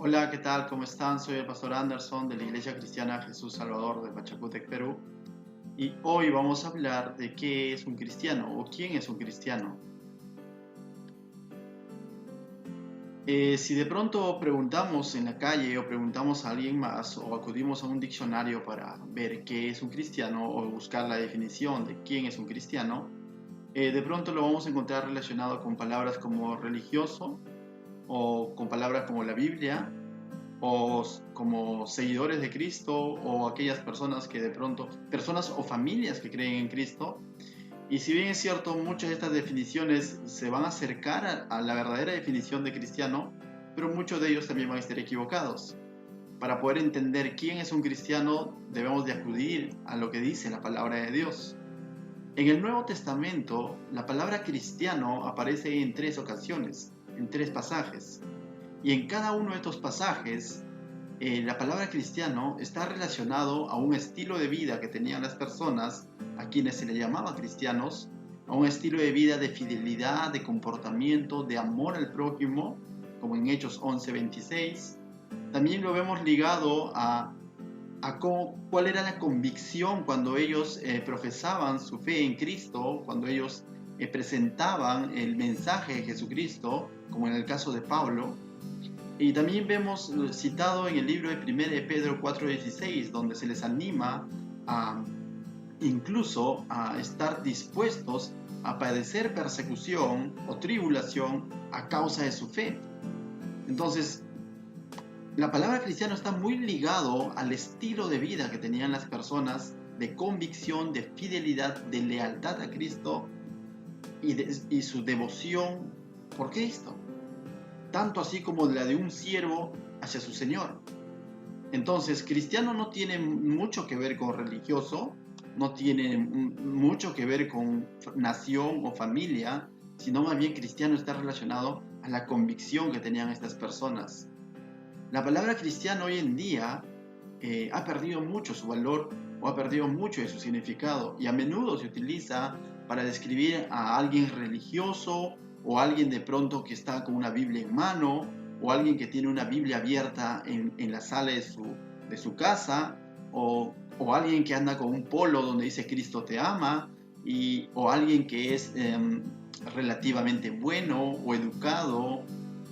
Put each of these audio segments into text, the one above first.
Hola, ¿qué tal? ¿Cómo están? Soy el pastor Anderson de la Iglesia Cristiana Jesús Salvador de Pachacútec, Perú. Y hoy vamos a hablar de qué es un cristiano o quién es un cristiano. Si de pronto preguntamos en la calle o preguntamos a alguien más o acudimos a un diccionario para ver qué es un cristiano o buscar la definición de quién es un cristiano, de pronto lo vamos a encontrar relacionado con palabras como religioso o con palabras como la Biblia o como seguidores de Cristo o aquellas personas que de pronto, personas o familias que creen en Cristo. Y si bien es cierto, muchas de estas definiciones se van a acercar a la verdadera definición de cristiano, pero muchos de ellos también van a estar equivocados. Para poder entender quién es un cristiano, debemos de acudir a lo que dice la palabra de Dios. En el Nuevo Testamento, la palabra cristiano aparece en 3 ocasiones, en 3 pasajes. Y en cada uno de estos pasajes, la palabra cristiano está relacionado a un estilo de vida que tenían las personas a quienes se le llamaba cristianos, a un estilo de vida de fidelidad, de comportamiento, de amor al prójimo, como en Hechos 11:26. También lo vemos ligado a cuál era la convicción cuando ellos profesaban su fe en Cristo, cuando ellos presentaban el mensaje de Jesucristo, como en el caso de Pablo. Y también vemos citado en el libro de 1 de Pedro 4:16, donde se les anima a incluso a estar dispuestos a padecer persecución o tribulación a causa de su fe. Entonces, la palabra cristiano está muy ligado al estilo de vida que tenían las personas, de convicción, de fidelidad, de lealtad a Cristo y su devoción por Cristo, tanto así como la de un siervo hacia su Señor. Entonces, cristiano no tiene mucho que ver con religioso, no tiene mucho que ver con nación o familia, sino más bien cristiano está relacionado a la convicción que tenían estas personas. La palabra cristiano hoy en día ha perdido mucho su valor o ha perdido mucho de su significado y a menudo se utiliza para describir a alguien religioso o alguien de pronto que está con una Biblia en mano o alguien que tiene una Biblia abierta en la sala de su casa o alguien que anda con un polo donde dice Cristo te ama o alguien que es relativamente bueno o educado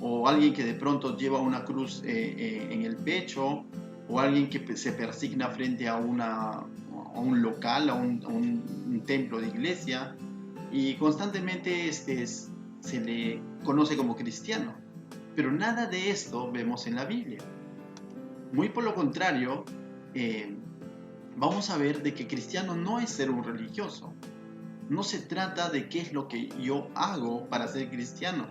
o alguien que de pronto lleva una cruz en el pecho o alguien que se persigna frente a un local, a un templo de iglesia y constantemente se le conoce como cristiano. Pero nada de esto vemos en la Biblia. Muy por lo contrario, vamos a ver de que cristiano no es ser un religioso. No se trata de qué es lo que yo hago para ser cristiano.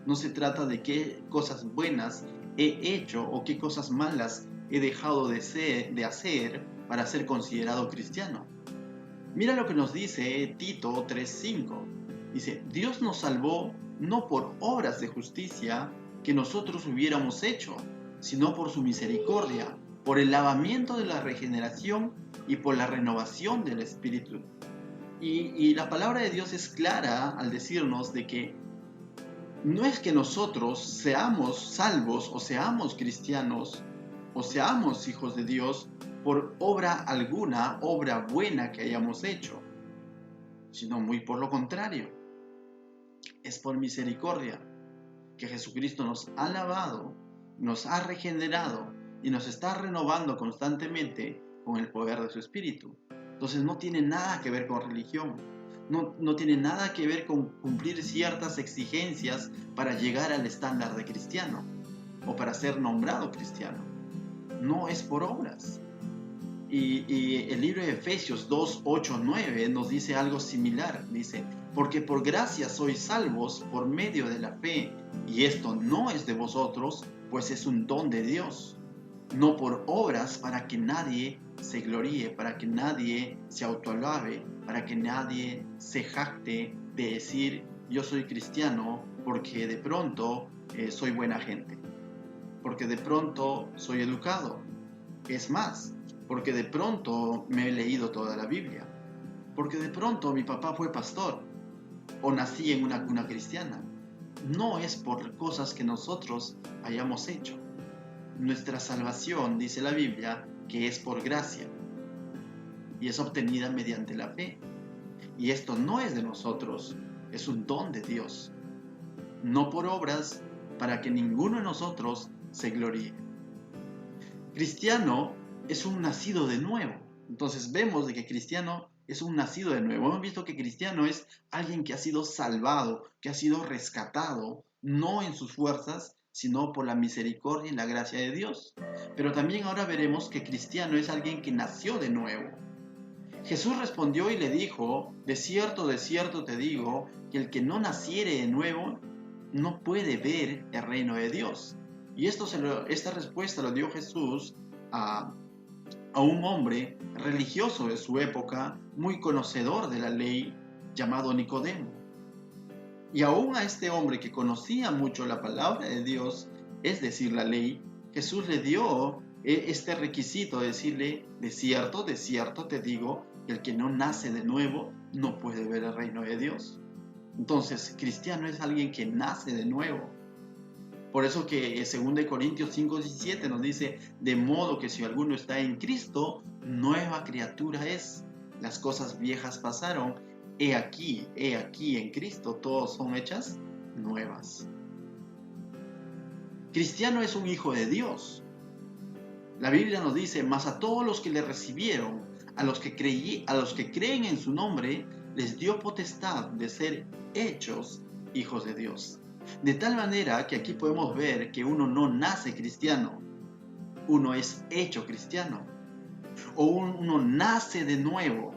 No se trata de qué cosas buenas he hecho o qué cosas malas he dejado de hacer para ser considerado cristiano. Mira lo que nos dice Tito 3:5. Dice, Dios nos salvó no por obras de justicia que nosotros hubiéramos hecho, sino por su misericordia, por el lavamiento de la regeneración y por la renovación del Espíritu. Y la palabra de Dios es clara al decirnos de que no es que nosotros seamos salvos o seamos cristianos o seamos hijos de Dios por obra alguna, obra buena que hayamos hecho, sino muy por lo contrario. Es por misericordia que Jesucristo nos ha lavado, nos ha regenerado y nos está renovando constantemente con el poder de su Espíritu. Entonces no tiene nada que ver con religión, no tiene nada que ver con cumplir ciertas exigencias para llegar al estándar de cristiano o para ser nombrado cristiano. No es por obras. Y el libro de Efesios 2, 8, 9 nos dice algo similar. Dice, porque por gracia sois salvos por medio de la fe, y esto no es de vosotros, pues es un don de Dios, no por obras para que nadie se gloríe, para que nadie se autoalabe, para que nadie se jacte de decir yo soy cristiano porque de pronto soy buena gente, porque de pronto soy educado, es más, porque de pronto me he leído toda la Biblia, porque de pronto mi papá fue pastor o nací en una cuna cristiana. No es por cosas que nosotros hayamos hecho, Nuestra salvación, dice la Biblia, que es por gracia y es obtenida mediante la fe. Y esto no es de nosotros, es un don de Dios, no por obras, para que ninguno de nosotros se gloríe. Cristiano es un nacido de nuevo. Entonces vemos de que cristiano es un nacido de nuevo. Hemos visto que cristiano es alguien que ha sido salvado, que ha sido rescatado, no en sus fuerzas, sino por la misericordia y la gracia de Dios. Pero también ahora veremos que cristiano es alguien que nació de nuevo. Jesús respondió y le dijo: de cierto te digo, que el que no naciere de nuevo no puede ver el reino de Dios. Y esta respuesta lo dio Jesús a un hombre religioso de su época, muy conocedor de la ley, llamado Nicodemo. Y aún a este hombre que conocía mucho la palabra de Dios, es decir, la ley, Jesús le dio este requisito de decirle: de cierto te digo, que el que no nace de nuevo no puede ver el reino de Dios. Entonces, cristiano es alguien que nace de nuevo. Por eso que 2 Corintios 5:17 nos dice: de modo que si alguno está en Cristo, nueva criatura es. Las cosas viejas pasaron, he aquí en Cristo todas son hechas nuevas. Cristiano es un hijo de Dios. La Biblia nos dice: mas a todos los que le recibieron, a los que creen en su nombre, les dio potestad de ser hechos hijos de Dios. De tal manera que aquí podemos ver que uno no nace cristiano, uno es hecho cristiano. O uno nace de nuevo,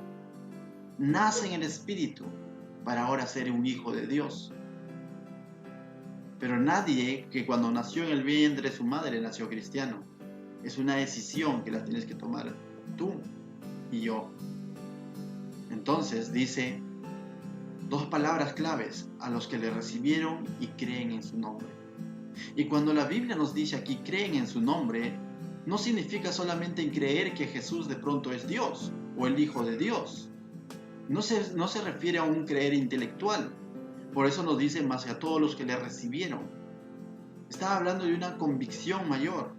nace en el Espíritu para ahora ser un hijo de Dios. Pero nadie que cuando nació en el vientre de su madre nació cristiano. Es una decisión que la tienes que tomar tú y yo. Entonces dice dos palabras claves: a los que le recibieron y creen en su nombre. Y cuando la Biblia nos dice aquí creen en su nombre, no significa solamente en creer que Jesús de pronto es Dios o el Hijo de Dios. No se refiere a un creer intelectual. Por eso nos dice: más a todos los que le recibieron. Está hablando de una convicción mayor,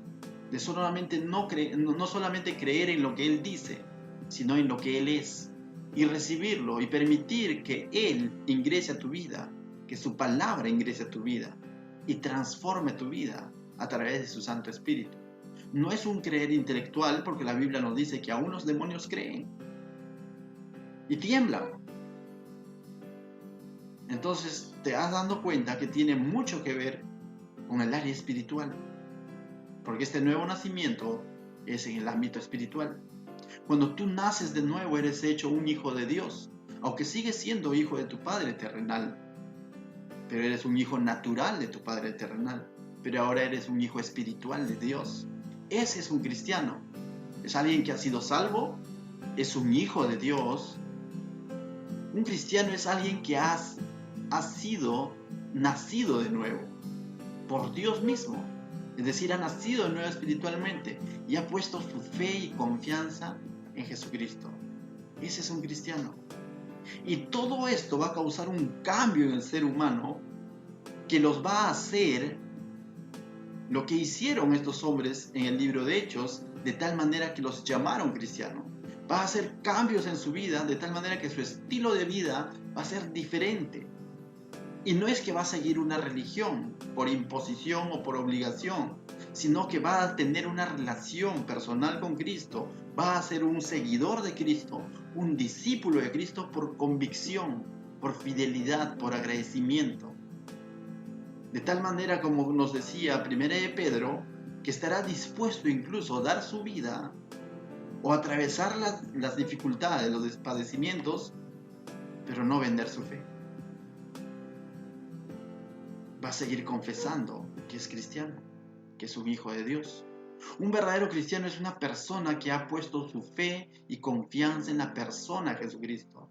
de no solamente creer en lo que Él dice, sino en lo que Él es, y recibirlo y permitir que Él ingrese a tu vida, que su palabra ingrese a tu vida y transforme tu vida a través de su Santo Espíritu. No es un creer intelectual, porque la Biblia nos dice que aún los demonios creen y tiemblan. Entonces te vas dando cuenta que tiene mucho que ver con el área espiritual, porque este nuevo nacimiento es en el ámbito espiritual. Cuando tú naces de nuevo, eres hecho un hijo de Dios, aunque sigues siendo hijo de tu Padre terrenal, pero eres un hijo natural de tu Padre terrenal, pero ahora eres un hijo espiritual de Dios. Ese es un cristiano. Es alguien que ha sido salvo, es un hijo de Dios. Un cristiano es alguien que ha sido nacido de nuevo por Dios mismo. Es decir, ha nacido de nuevo espiritualmente y ha puesto su fe y confianza en Jesucristo. Ese es un cristiano. Y todo esto va a causar un cambio en el ser humano que los va a hacer lo que hicieron estos hombres en el libro de Hechos, de tal manera que los llamaron cristianos. Va a hacer cambios en su vida de tal manera que su estilo de vida va a ser diferente. Y no es que va a seguir una religión por imposición o por obligación, sino que va a tener una relación personal con Cristo, va a ser un seguidor de Cristo, un discípulo de Cristo por convicción, por fidelidad, por agradecimiento. De tal manera, como nos decía 1 de Pedro, que estará dispuesto incluso a dar su vida o atravesar las dificultades, los padecimientos, pero no vender su fe. Va a seguir confesando que es cristiano, que es un hijo de Dios. Un verdadero cristiano es una persona que ha puesto su fe y confianza en la persona de Jesucristo.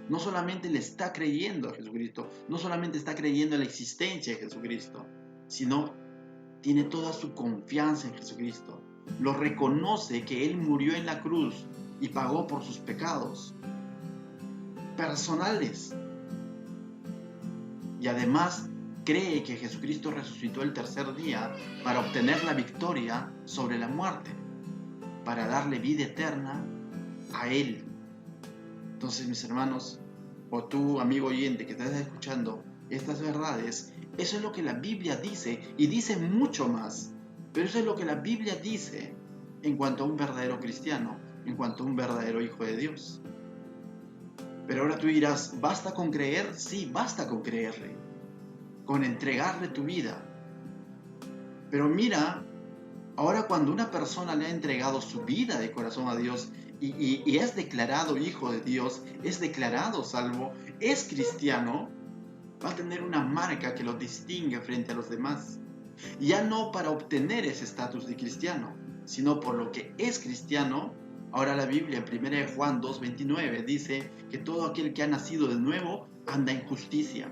No solamente le está creyendo a Jesucristo, no solamente está creyendo en la existencia de Jesucristo, sino tiene toda su confianza en Jesucristo. Lo reconoce que Él murió en la cruz y pagó por sus pecados personales. Y además cree que Jesucristo resucitó el tercer día para obtener la victoria sobre la muerte, para darle vida eterna a Él. Entonces, mis hermanos, o tú, amigo oyente que estás escuchando estas verdades, eso es lo que la Biblia dice, y dice mucho más, pero eso es lo que la Biblia dice en cuanto a un verdadero cristiano, en cuanto a un verdadero hijo de Dios. Pero ahora tú dirás, ¿basta con creer? Sí, basta con creerle, con entregarle tu vida. Pero mira, ahora cuando una persona le ha entregado su vida de corazón a Dios y es declarado hijo de Dios, es declarado salvo, es cristiano, va a tener una marca que lo distingue frente a los demás. Ya no para obtener ese estatus de cristiano, sino por lo que es cristiano. Ahora la Biblia en 1 Juan 2:29 dice que todo aquel que ha nacido de nuevo anda en justicia,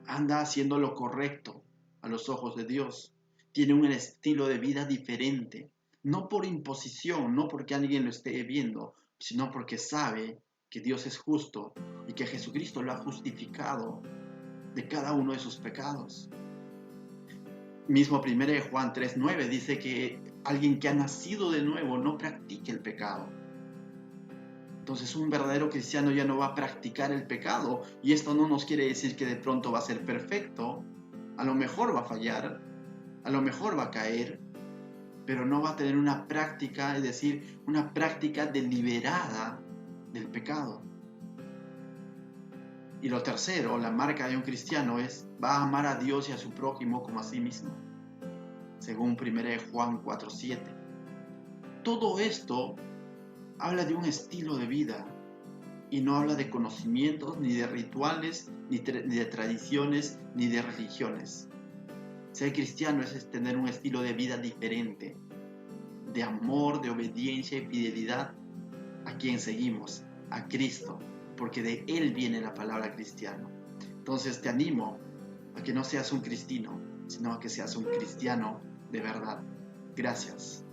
anda haciendo lo correcto a los ojos de Dios, tiene un estilo de vida diferente, no por imposición, no porque alguien lo esté viendo, sino porque sabe que Dios es justo y que Jesucristo lo ha justificado de cada uno de sus pecados. Mismo 1 Juan 3:9 dice que alguien que ha nacido de nuevo no practica el pecado. Entonces un verdadero cristiano ya no va a practicar el pecado, y esto no nos quiere decir que de pronto va a ser perfecto. A lo mejor va a fallar, a lo mejor va a caer, pero no va a tener una práctica, es decir, una práctica deliberada del pecado. Y lo tercero, la marca de un cristiano va a amar a Dios y a su prójimo como a sí mismo, según 1 Juan 4:7. Todo esto habla de un estilo de vida y no habla de conocimientos, ni de rituales, ni de tradiciones, ni de religiones. Ser cristiano es tener un estilo de vida diferente, de amor, de obediencia y fidelidad a quien seguimos, a Cristo, porque de Él viene la palabra cristiano. Entonces te animo a que no seas un cristino, sino a que seas un cristiano de verdad. Gracias.